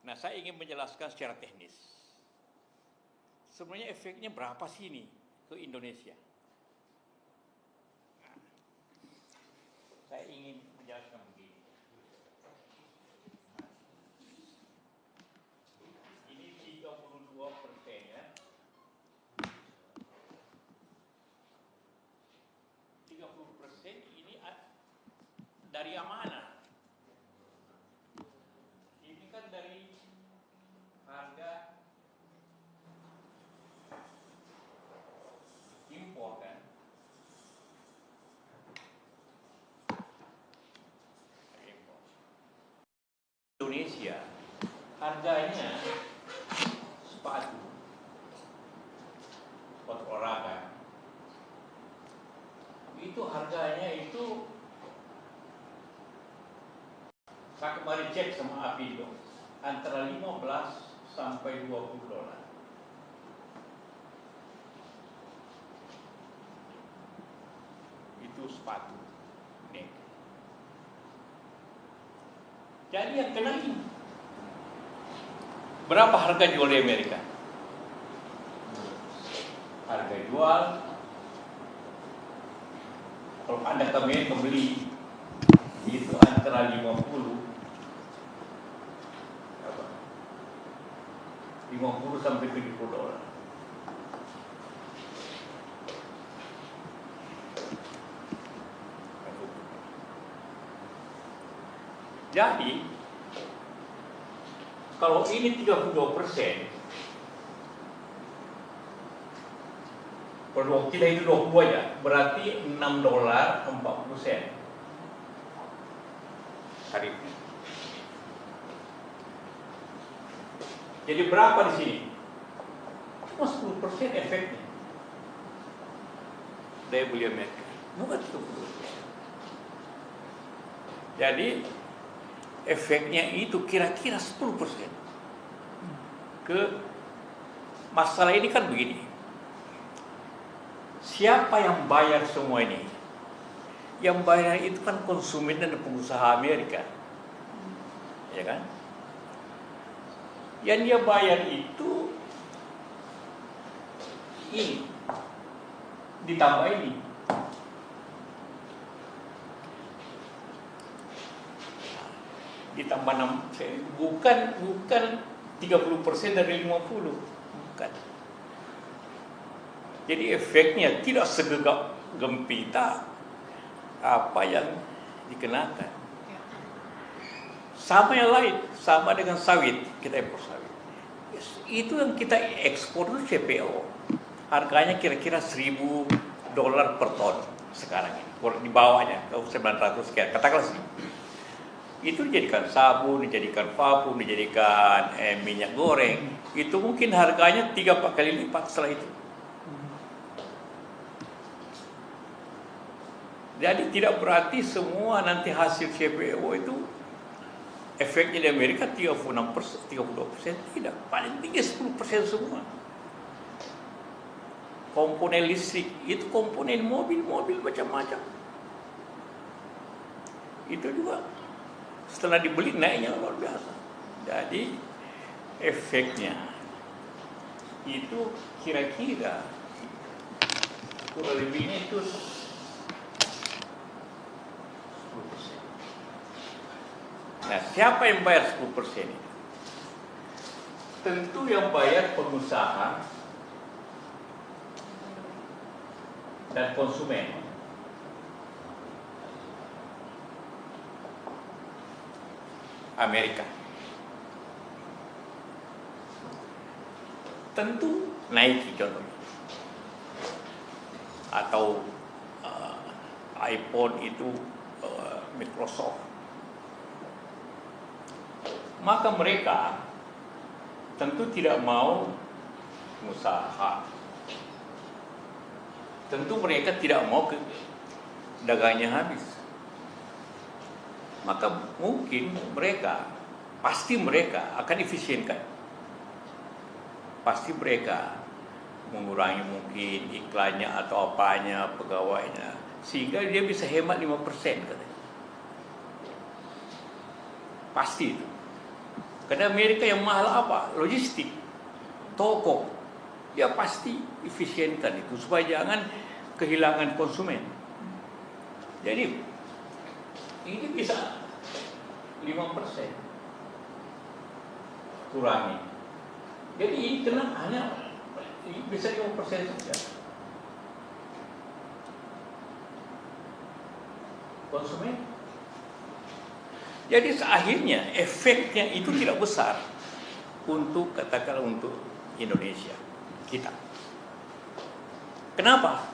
Nah, saya ingin menjelaskan secara teknis. Sebenarnya efeknya berapa sih ini ke Indonesia? Nah, saya ingin menjelaskan begini. Ini 32% ya. 30% ini dari yang mana? Ini kan dari harga impor kan. Impor. Indonesia harganya sepatu olahraga itu harganya itu, saya kemarin cek sama Apindo, antara 15 sampai 20 dolar. Itu sepatu. Nih. Jadi yang kena ini, berapa harga jual di Amerika? Harga jual, kalau Anda ke Amerika beli, itu antara 50 sampai 70 dolar. Jadi kalau ini 32%, kalau kita itu 20 aja, berarti 6 dolar 40 sen tarifnya. Jadi berapa di sini? Cuma 10% efeknya daya beli Amerika, bukan 10%. Jadi efeknya itu kira-kira 10%. Masalah ini kan begini. Siapa yang bayar semua ini? Yang bayar itu kan konsumen dan pengusaha Amerika. Ya kan? Yang dia bayar itu ini ditambah ini. Ditambah 6, bukan 30% dari 50, bukan. Jadi efeknya tidak segegap gempita apa yang dikenakan. Sama yang lain, sama dengan sawit, kita impor sawit. Itu yang kita ekspor itu CPO. Harganya kira-kira 1.000 dolar per ton sekarang ini. Kalau di bawahnya, 900 sekian, katakanlah sih. Itu dijadikan sabun, dijadikan vakum, dijadikan minyak goreng. Itu mungkin harganya 3-4 kali lipat setelah itu. Jadi tidak berarti semua nanti hasil CPO itu efeknya di Amerika 36%, 32%, tidak. Paling tinggi 10% semua. Komponen listrik, itu komponen mobil macam-macam. Itu juga setelah dibeli naiknya luar biasa. Jadi efeknya itu kira-kira kurang lebihnya itu 10%. Nah, siapa yang bayar 10% itu? Tentu yang bayar pengusaha dan konsumen. Amerika. Tentu Nike contohnya. Atau iPhone itu Microsoft. Maka mereka tentu tidak mau usaha. Tentu mereka tidak mau dagangnya habis. Maka mungkin pasti mereka akan efisienkan. Pasti mereka mengurangi mungkin iklannya atau apanya, pegawainya, sehingga dia bisa hemat 5% katanya. Pasti itu. Karena Amerika yang mahal apa? Logistik, toko. Ya pasti efisienkan itu supaya jangan kehilangan konsumen. Jadi ini bisa 5% kurangi. Jadi ini kena hanya bisa 5% saja. Konsumen. Jadi akhirnya efeknya itu tidak besar untuk katakanlah untuk Indonesia kita. Kenapa?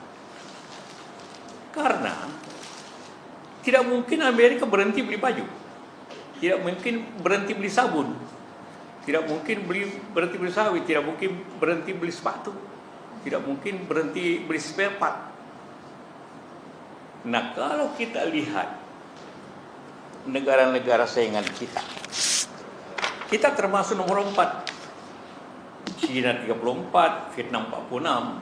Karena tidak mungkin Amerika berhenti beli baju, tidak mungkin berhenti beli sabun, tidak mungkin berhenti beli sawit, tidak mungkin berhenti beli sepatu, tidak mungkin berhenti beli spare part. Nah, kalau kita lihat negara-negara saingan kita termasuk nomor 4. China 34, Vietnam 46,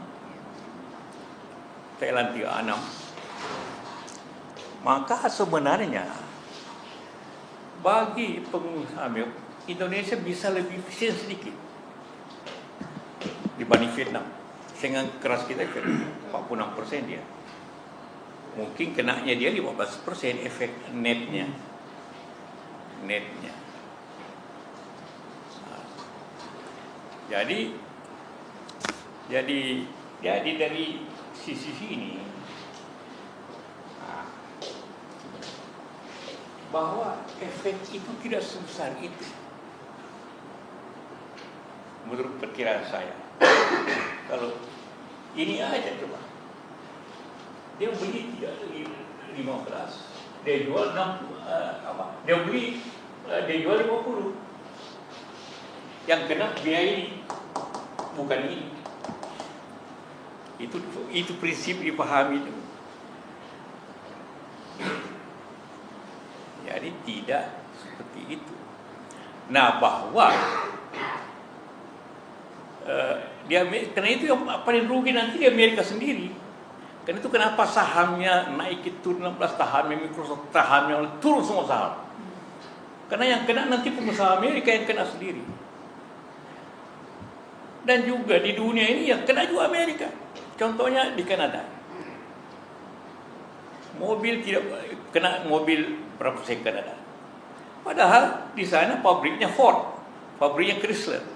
Thailand 36. Maka sebenarnya bagi pengusaha Indonesia bisa lebih efisien sedikit dibanding Vietnam. Saingan keras kita 46% dia. Mungkin kenanya dia 15% efek netnya. Jadi dari sisi ini bahwa efek itu tidak sebesar itu menurut perkiraan saya. Kalau ini aja coba, dia beli 15, dia jual 60, dia jual 50. Yang kena biaya ini, bukan ini. Itu prinsip dipahami itu. Jadi tidak seperti itu. Nah, bahwa karena itu yang paling rugi nanti di Amerika sendiri. Karena itu kenapa sahamnya naik turun 16, sahamnya Microsoft, sahamnya turun semua saham. Karena yang kena nanti pengusaha Amerika yang kena sendiri. Dan juga di dunia ini yang kena juga Amerika. Contohnya di Kanada. Mobil tidak kena mobil berapa persen Kanada. Padahal di sana pabriknya Ford, pabriknya Chrysler.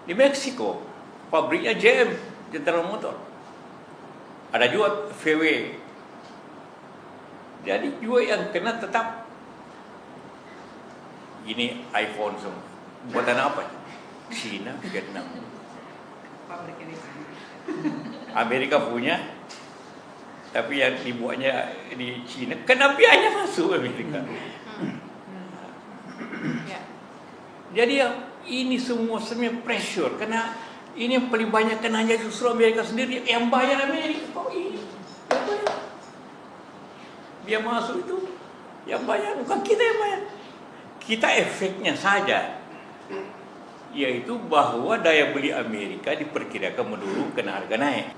Di Meksiko, pabriknya GM, General Motors. Ada juga VW. Jadi juga yang kena tetap ini iPhone semua. Buatan apa? China, Vietnam. Amerika punya, tapi yang dibuatnya di China, kenapa biayanya masuk Amerika? Jadi ini semua pressure, karena ini yang paling banyak kenanya justru Amerika sendiri, yang bayar Amerika. Oh ini, yang bayar. Dia masuk itu, yang bayar, bukan kita yang bayar. Kita efeknya saja. Yaitu bahwa daya beli Amerika diperkirakan menurun karena harga naik.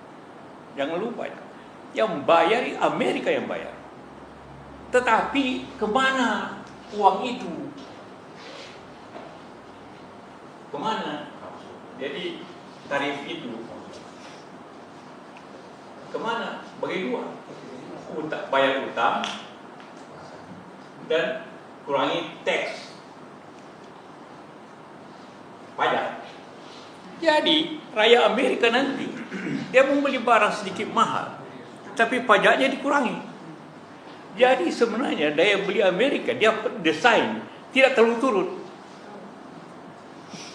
Jangan lupa, yang bayar Amerika yang bayar. Tetapi kemana uang itu? Kemana? Jadi tarif itu kemana? Bagi dua, bayar utang dan kurangi tax. Pajak. Jadi rakyat Amerika nanti dia membeli barang sedikit mahal, tapi pajaknya dikurangi. Jadi sebenarnya daya beli Amerika dia desain tidak terlalu turun.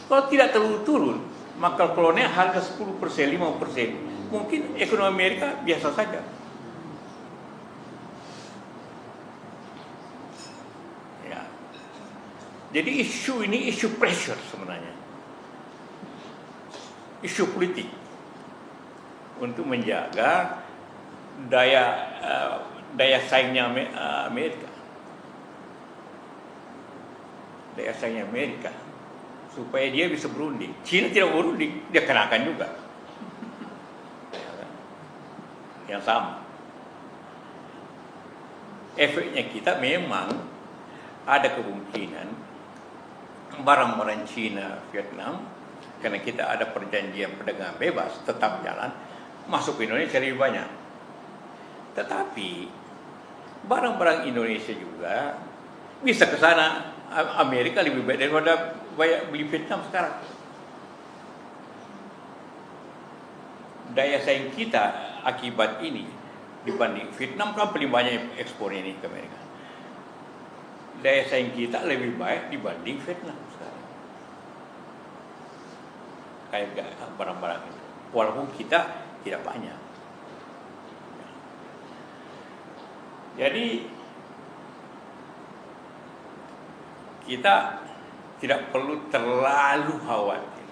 Kalau tidak terlalu turun, maka kalau naik harga 10%, 5%, mungkin ekonomi Amerika biasa saja. Ya. Jadi isu ini isu pressure sebenarnya. Isu politik untuk menjaga daya saingnya Amerika, daya saingnya Amerika supaya dia bisa berunding. China tidak berunding, dia kenakan juga yang sama. Efeknya kita memang ada kemungkinan barang-barang Cina, Vietnam, karena kita ada perjanjian perdagangan bebas, tetap jalan, masuk ke Indonesia lebih banyak. Tetapi barang-barang Indonesia juga bisa ke sana. Amerika lebih baik daripada beli Vietnam sekarang. Daya saing kita akibat ini dibanding Vietnam kan paling banyak ekspor ini ke Amerika. Daya saing kita lebih baik dibanding Vietnam sekarang. Kayak barang-barang itu. Walaupun kita tidak banyak. Jadi kita tidak perlu terlalu khawatir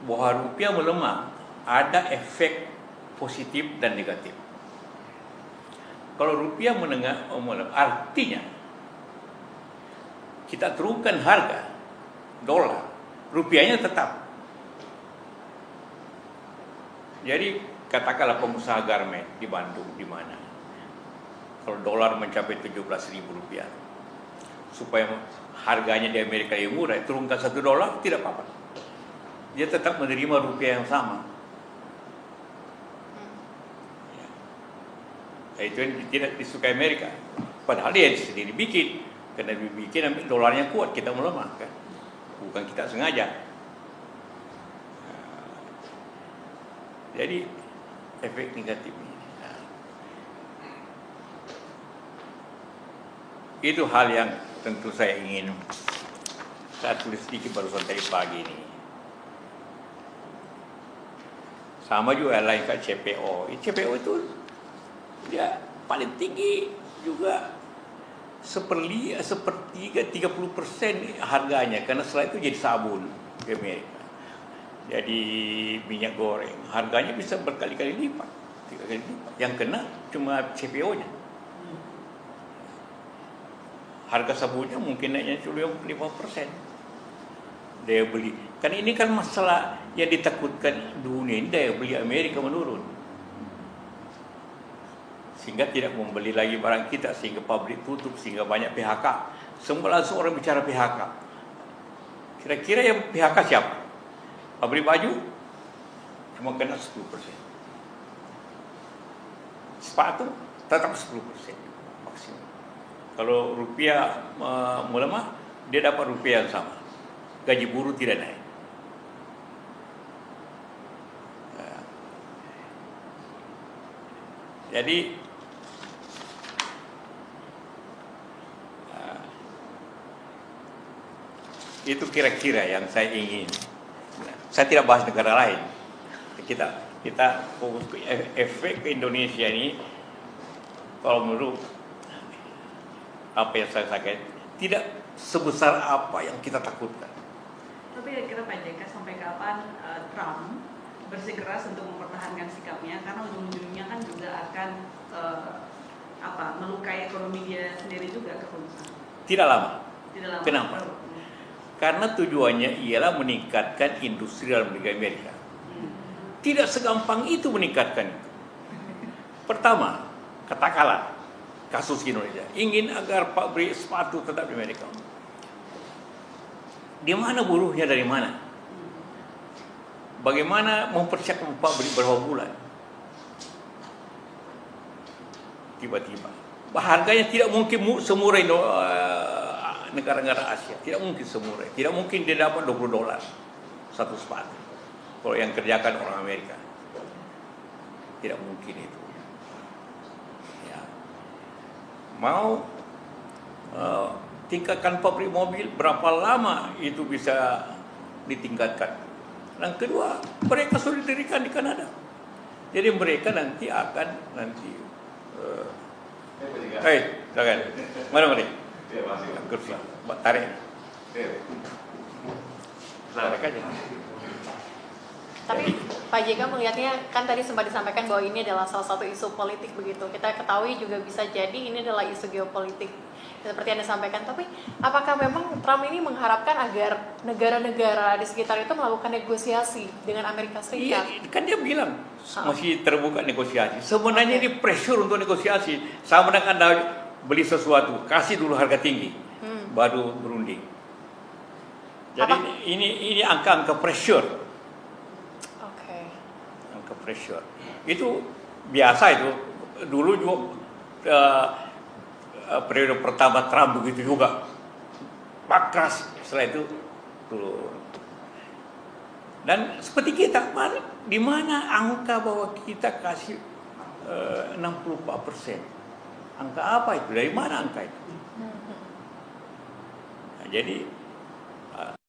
bahwa rupiah melemah. Ada efek positif dan negatif. Kalau rupiah melemah, artinya kita turunkan harga dolar, rupiahnya tetap. Jadi katakanlah pengusaha garment di Bandung, di mana kalau dolar mencapai 17.000 rupiah, supaya harganya di Amerika yang murah, turunkan $1, tidak apa-apa. Dia tetap menerima rupiah yang sama. Ya. Itu yang tidak disukai Amerika. Padahal dia sendiri bikin. Karena bikin dolarnya kuat, kita melemah kan. Bukan kita sengaja. Jadi efek negatif ini. Itu hal yang tentu saya ingin tulis sedikit barusan tadi pagi ini. Sama juga lain kayak CPO. CPO itu dia paling tinggi juga sepertiga 30% harganya, karena setelah itu jadi sabun di Amerika. Jadi minyak goreng harganya bisa berkali-kali lipat, 3 kali lipat. Yang kena cuma CPO-nya. Harga sabunnya mungkin naiknya cuma 5% daya beli. Kan ini kan masalah yang ditakutkan dunia ini, daya beli Amerika menurun. Sehingga tidak membeli lagi barang kita, sehingga pabrik tutup, sehingga banyak PHK. Semua langsung orang bicara PHK. Kira-kira yang PHK siapa? Pabrik baju cuma kena 10%. Sepatu tetap 10% maksimum. Kalau rupiah melemah, dia dapat rupiah yang sama. Gaji buruh tidak naik. Jadi itu kira-kira yang saya ingin. Saya tidak bahas negara lain. Kita fokus ke efek ke Indonesia ini. Kalau menurut apa yang saya sampaikan, tidak sebesar apa yang kita takutkan. Tapi kira-kira Pak JK sampai kapan Trump bersikeras untuk mempertahankan sikapnya, karena ujung-ujungnya kan juga akan melukai ekonomi dia sendiri juga ke pengusaha. Tidak lama. Tidak lama. Kenapa? Karena tujuannya ialah meningkatkan industri dalam negeri Amerika. Tidak segampang itu meningkatkan itu. Pertama, katakanlah kasus Indonesia ingin agar pabrik sepatu tetap di Amerika. Di mana buruhnya, dari mana? Bagaimana mempersiapkan pabrik berapa bulan? Tiba-tiba harganya tidak mungkin semurah negara-negara Asia, tidak mungkin semurah. Tidak mungkin dia dapat $20 satu sepatu kalau yang kerjakan orang Amerika. Tidak mungkin itu. Ya. Mau tingkatkan pabrik mobil, berapa lama itu bisa ditingkatkan? Yang kedua, mereka sudah didirikan di Kanada. Jadi mereka nanti akan silakan. Mana? Kursi, tarik. Tarik aja. Tapi Pak JK melihatnya, kan tadi sempat disampaikan bahwa ini adalah salah satu isu politik begitu. Kita ketahui juga bisa jadi ini adalah isu geopolitik seperti yang disampaikan. Tapi apakah memang Trump ini mengharapkan agar negara-negara di sekitar itu melakukan negosiasi dengan Amerika Serikat? Iya, kan dia bilang masih terbuka negosiasi. Sebenarnya ini pressure untuk negosiasi. Sama dengan Anda beli sesuatu, kasih dulu harga tinggi, baru berunding. Jadi ini angka-angka pressure. Oke. Angka pressure. Itu biasa itu. Dulu juga periode pertama Trump begitu juga. Keras. Setelah itu turun. Dan seperti kita, di mana angka bahwa kita kasih 64%? Angka apa itu? Dari mana angka itu? Nah, jadi